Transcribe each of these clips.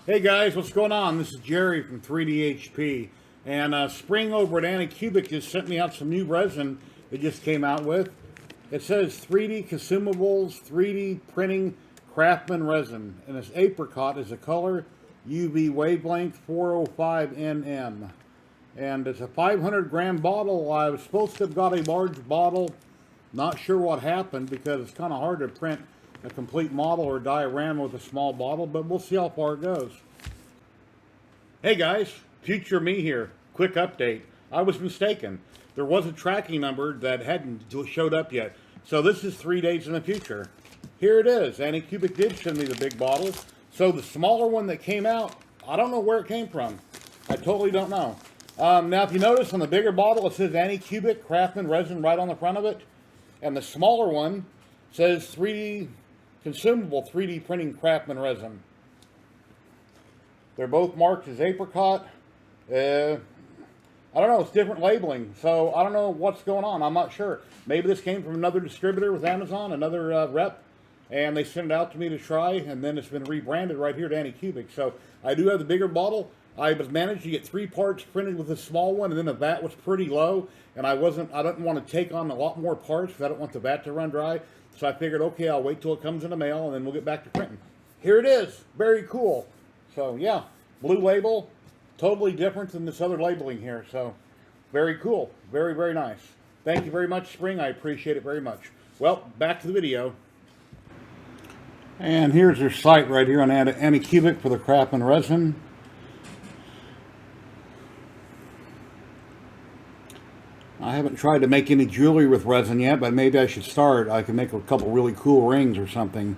Hey guys, what's going on? This is Jerry from 3DHP, and Spring over at Anycubic just sent me out some new resin they just came out with. It says 3D consumables, 3D printing, Craftsman Resin, and this apricot is a color, UV wavelength 405 nm, and it's a 500 gram bottle. I was supposed to have got a large bottle. Not sure what happened because it's kind of hard to print a complete model or diorama with a small bottle, but we'll see how far it goes. Hey guys, future me here. Quick update. I was mistaken. There was a tracking number that hadn't showed up yet. So this is 3 days in the future. Here it is. Anycubic did send me the big bottle. So the smaller one that came out, I don't know where it came from. I totally don't know. Now if you notice on the bigger bottle it says Anycubic Craftsman Resin right on the front of it. And the smaller one says 3D consumable 3D printing Craftsman Resin. They're both marked as apricot. I don't know, it's different labeling, so I don't know what's going on. I'm not sure. Maybe this came from another distributor with Amazon, another rep, and they sent it out to me to try, and then it's been rebranded right here to Anycubic. So I do have the bigger bottle. I was managed to get 3 parts printed with the small one, and then the vat was pretty low, and I didn't want to take on a lot more parts because I don't want the vat to run dry. So I figured, okay, I'll wait till it comes in the mail, and then we'll get back to printing. Here it is. Very cool. So yeah, blue label, totally different than this other labeling here. So very cool. Very, very nice. Thank you very much, Spring. I appreciate it very much. Well, back to the video. And here's their site right here on Anycubic for the Craftsman Resin. I haven't tried to make any jewelry with resin yet, but maybe I should start. I can make a couple really cool rings or something.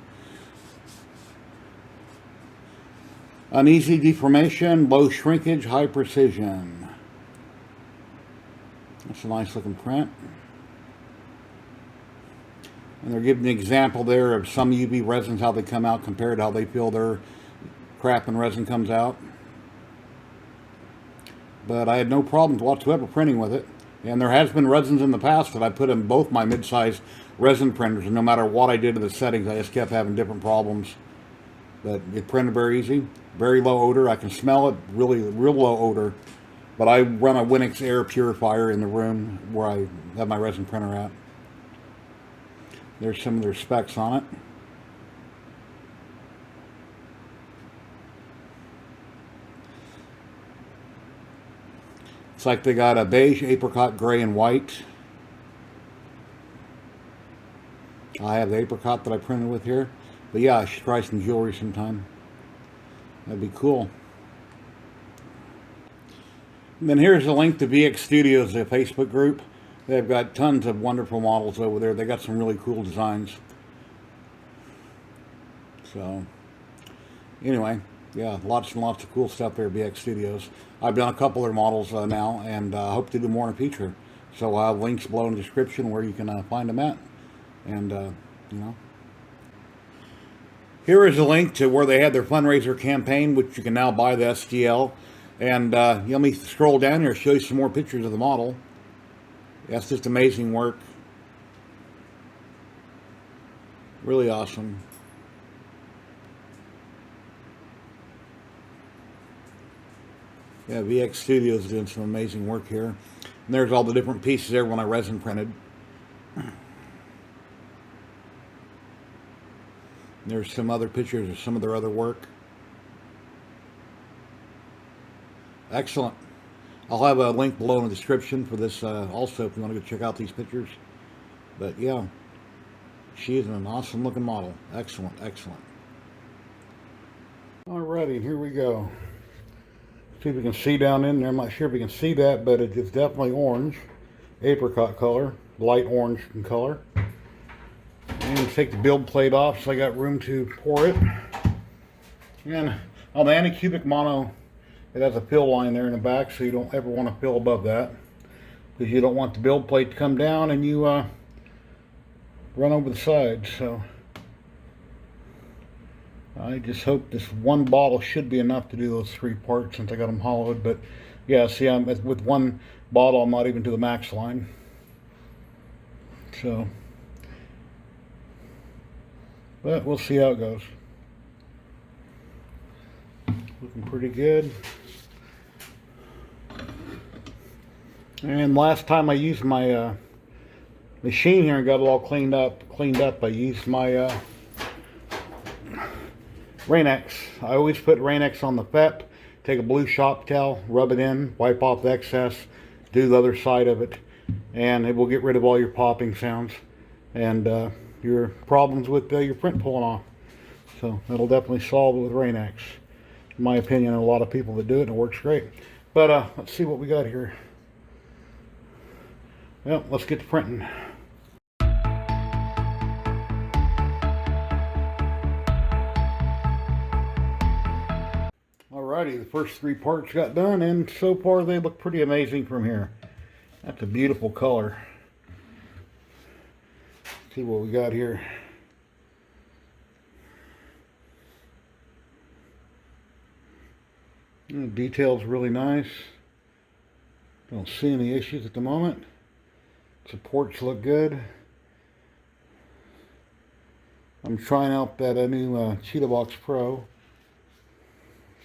Uneasy deformation, low shrinkage, high precision. That's a nice looking print. And they're giving an example there of some UV resins, how they come out compared to how they feel their Craftsman resin comes out. But I had no problems whatsoever printing with it. And there has been resins in the past that I put in both my mid-size resin printers, and no matter what I did to the settings, I just kept having different problems. But it printed very easy, very low odor. I can smell it, real low odor. But I run a Winix air purifier in the room where I have my resin printer at. There's some of their specs on it. It's like they got a beige, apricot, gray, and white. I have the apricot that I printed with here. But yeah, I should try some jewelry sometime. That'd be cool. And then here's a link to VX Studios, the Facebook group. They've got tons of wonderful models over there. They got some really cool designs. So, anyway. Yeah, lots and lots of cool stuff there at VX Studios. I've done a couple of their models now, and hope to do more in the future. So I'll have links below in the description where you can find them at. And, you know. Here is a link to where they had their fundraiser campaign, which you can now buy the STL. And let me scroll down here and show you some more pictures of the model. That's just amazing work. Really awesome. Yeah, VX Studios is doing some amazing work here. And there's all the different pieces there when I resin printed. There's some other pictures of some of their other work. Excellent. I'll have a link below in the description for this also if you want to go check out these pictures. But yeah, she is an awesome looking model. Excellent, excellent. Alrighty, here we go. See if we can see down in there. I'm not sure if we can see that, but it's definitely orange. Apricot color, light orange in color. And take the build plate off so I got room to pour it. And on the Anycubic mono, it has a fill line there in the back, so you don't ever want to fill above that. Because you don't want the build plate to come down and you run over the sides. So I just hope this one bottle should be enough to do those 3 parts since I got them hollowed. But yeah, see, with one bottle, I'm not even to the max line. So, but we'll see how it goes. Looking pretty good. And last time I used my machine here and got it all cleaned up, I used my Rain-X. I always put Rain-X on the FEP, take a blue shop towel, rub it in, wipe off the excess, do the other side of it, and it will get rid of all your popping sounds and your problems with your print pulling off. So it'll definitely solve it with Rain-X. In my opinion, a lot of people that do it, and it works great. But let's see what we got here. Well, let's get to printing. Alrighty, the first 3 parts got done, and so far they look pretty amazing from here. That's a beautiful color. Let's see what we got here. The detail's really nice. Don't see any issues at the moment. Supports look good. I'm trying out that new ZYLTECH Pro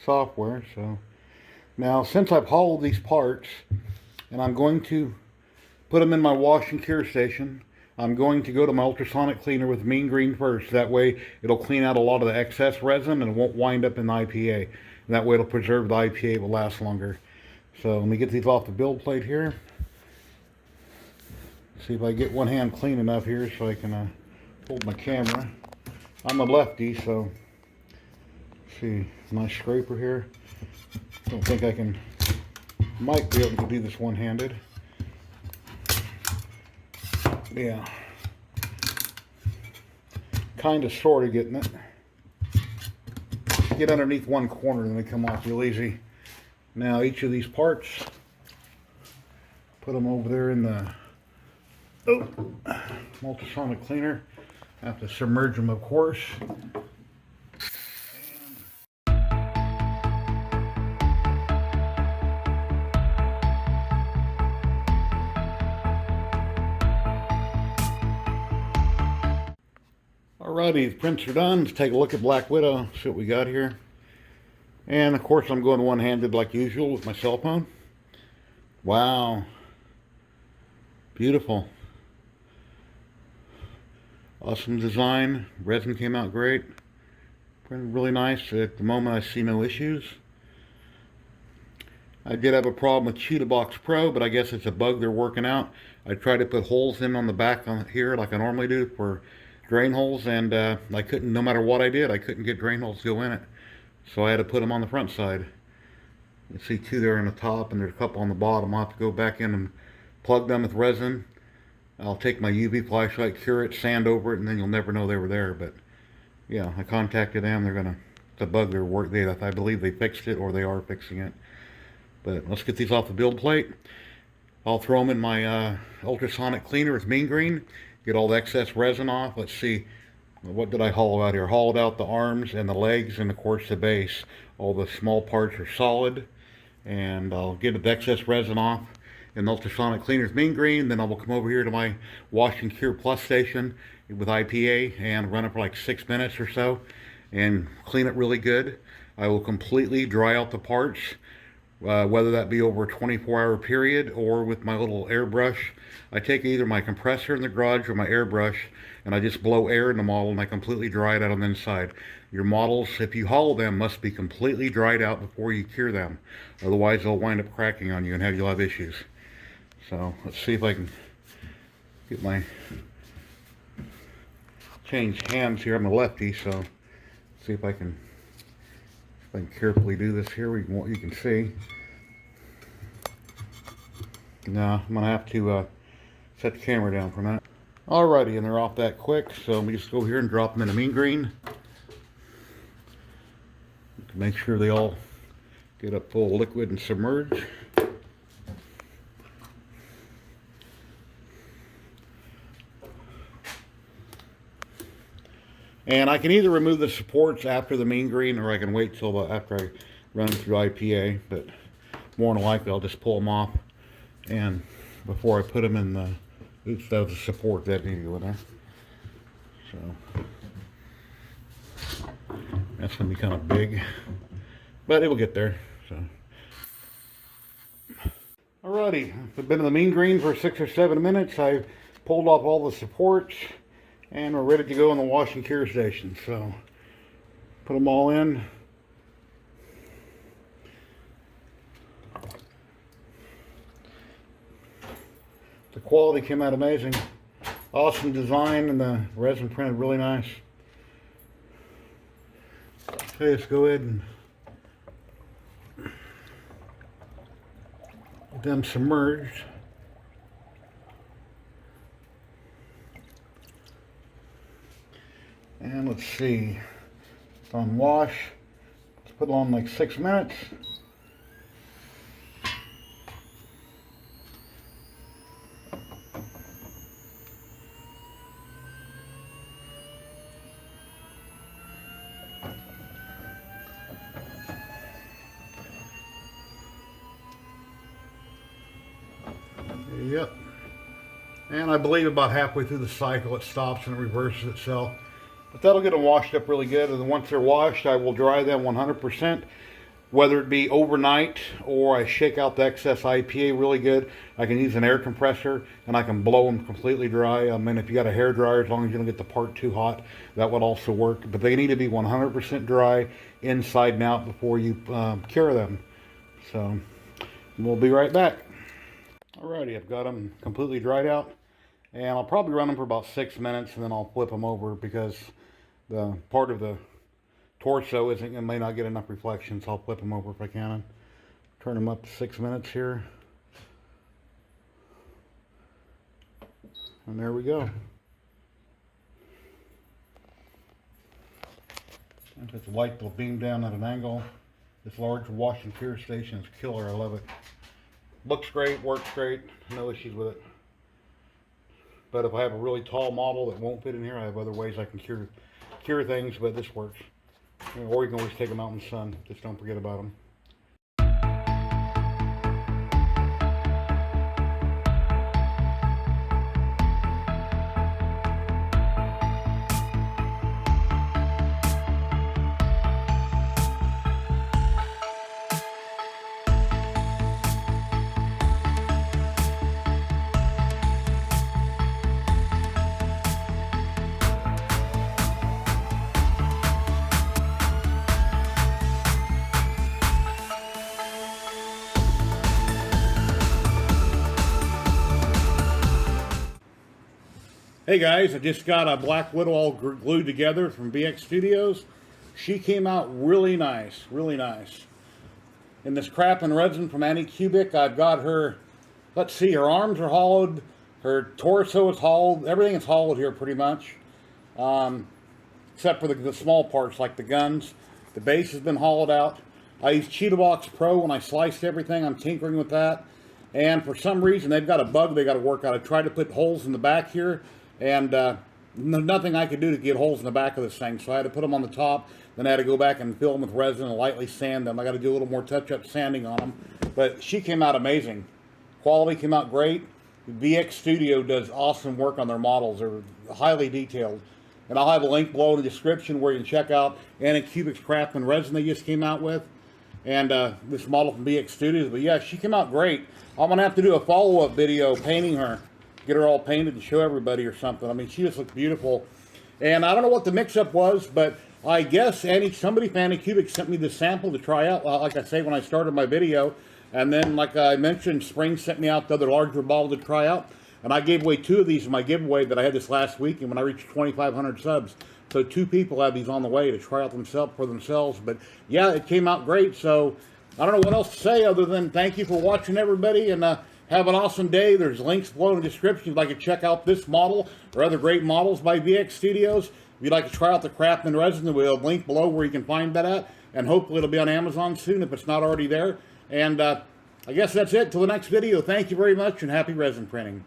software. So now, since I've hauled these parts and I'm going to put them in my wash and cure station, I'm going to go to my ultrasonic cleaner with mean green first. That way it'll clean out a lot of the excess resin and it won't wind up in the IPA. And that way it'll preserve the IPA, it will last longer. So let me get these off the build plate here. See if I get one hand clean enough here so I can hold my camera. I'm a lefty, so see, nice scraper here. Don't think I can, might be able to do this one-handed. Yeah, kind of, sort of getting it. Get underneath one corner and they come off real easy. Now each of these parts, put them over there in the ultrasonic cleaner. I have to submerge them, of course. Alrighty, the prints are done. Let's take a look at Black Widow, see what we got here. And of course I'm going one-handed like usual with my cell phone. Wow. Beautiful. Awesome design. Resin came out great. Printed really nice. At the moment I see no issues. I did have a problem with ZYLTECH Pro, but I guess it's a bug they're working out. I tried to put holes in on the back on here like I normally do for drain holes, and I couldn't, no matter what I did, I couldn't get drain holes to go in it. So I had to put them on the front side. You see 2 there on the top, and there's a couple on the bottom. I'll have to go back in and plug them with resin. I'll take my UV flashlight, cure it, sand over it, and then you'll never know they were there. But yeah, I contacted them. They're gonna, it's a bug they're I believe they fixed it, or they are fixing it. But let's get these off the build plate. I'll throw them in my ultrasonic cleaner with mean green, get all the excess resin off. Let's see, what did I hollow out here? Hollowed out the arms and the legs and of course the base. All the small parts are solid, and I'll get the excess resin off in the ultrasonic cleaner with mean green. Then I will come over here to my Wash and Cure Plus station with IPA and run it for like 6 minutes or so and clean it really good. I will completely dry out the parts, whether that be over a 24-hour period or with my little airbrush. I take either my compressor in the garage or my airbrush, and I just blow air in the model and I completely dry it out on the inside. Your models, if you hollow them, must be completely dried out before you cure them. Otherwise they'll wind up cracking on you and you'll have issues. So let's see if I can get my, change hands here. I'm a lefty, so see if I can carefully do this here. You can see. Now I'm gonna have to set the camera down for a minute. Alrighty, and they're off that quick, so let me just go here and drop them in a mean green to make sure they all get up full of liquid and submerge. And I can either remove the supports after the mean green, or I can wait till after I run them through IPA, but more than likely I'll just pull them off and before I put them in the, oops, that was the support that needed to go in there. So that's going to be kind of big. but it will get there. So, alrighty, I've been in the mean green for 6 or 7 minutes. I've pulled off all the supports, and we're ready to go in the wash and cure station. So, put them all in. The quality came out amazing. Awesome design, and the resin printed really nice. Okay, let's go ahead and get them submerged. And let's see, it's on wash. Let's put it on like 6 minutes. Yep. And I believe about halfway through the cycle it stops and it reverses itself. But that'll get them washed up really good. And then once they're washed, I will dry them 100%. Whether it be overnight or I shake out the excess IPA really good. I can use an air compressor and I can blow them completely dry. I mean, if you got a hair dryer, as long as you don't get the part too hot, that would also work. But they need to be 100% dry inside and out before you cure them. So we'll be right back. Alrighty, I've got them completely dried out, and I'll probably run them for about 6 minutes, and then I'll flip them over because the part of the torso may not get enough reflection, so I'll flip them over if I can. Turn them up to 6 minutes here, and there we go. If it's light, they'll beam down at an angle. This large wash and cure station is killer. I love it. Looks great, works great, no issues with it. But if I have a really tall model that won't fit in here, I have other ways I can cure things, but this works. Or you can always take them out in the sun. Just don't forget about them. Hey guys, I just got a Black Widow all glued together from VX Studios. She came out really nice, really nice. In this Craftsman Resin from Anycubic, I've got her, let's see, her arms are hollowed, her torso is hollowed, everything is hollowed here pretty much. Except for the small parts like the guns. The base has been hollowed out. I used Cheetah Box Pro when I sliced everything. I'm tinkering with that. And for some reason, they've got a bug they got to work out. I tried to put holes in the back here, and nothing I could do to get holes in the back of this thing, so I had to put them on the top. Then I had to go back and fill them with resin and lightly sand them. I got to do a little more touch-up sanding on them, but she came out amazing. Quality came out great. VX Studio does awesome work on their models. They're highly detailed, and I'll have a link below in the description where you can check out Anycubic's Craftsman Resin they just came out with, and this model from VX Studios. But yeah, she came out great. I'm gonna have to do a follow-up video painting her. Get her all painted and show everybody or something. I mean, she just looks beautiful. And I don't know what the mix-up was, but I guess somebody from Anycubic sent me this sample to try out, like I say when I started my video. And then, like I mentioned, Spring sent me out the other larger bottle to try out. And I gave away 2 of these in my giveaway that I had this last week, and when I reached 2,500 subs. So 2 people have these on the way to try out for themselves. But yeah, it came out great. So I don't know what else to say other than thank you for watching, everybody. And have an awesome day. There's links below in the description if you'd like to check out this model or other great models by VX Studios. If you'd like to try out the Craftsman Resin, we'll link below where you can find that at. And hopefully it'll be on Amazon soon if it's not already there. And I guess that's it. Till the next video. Thank you very much and happy resin printing.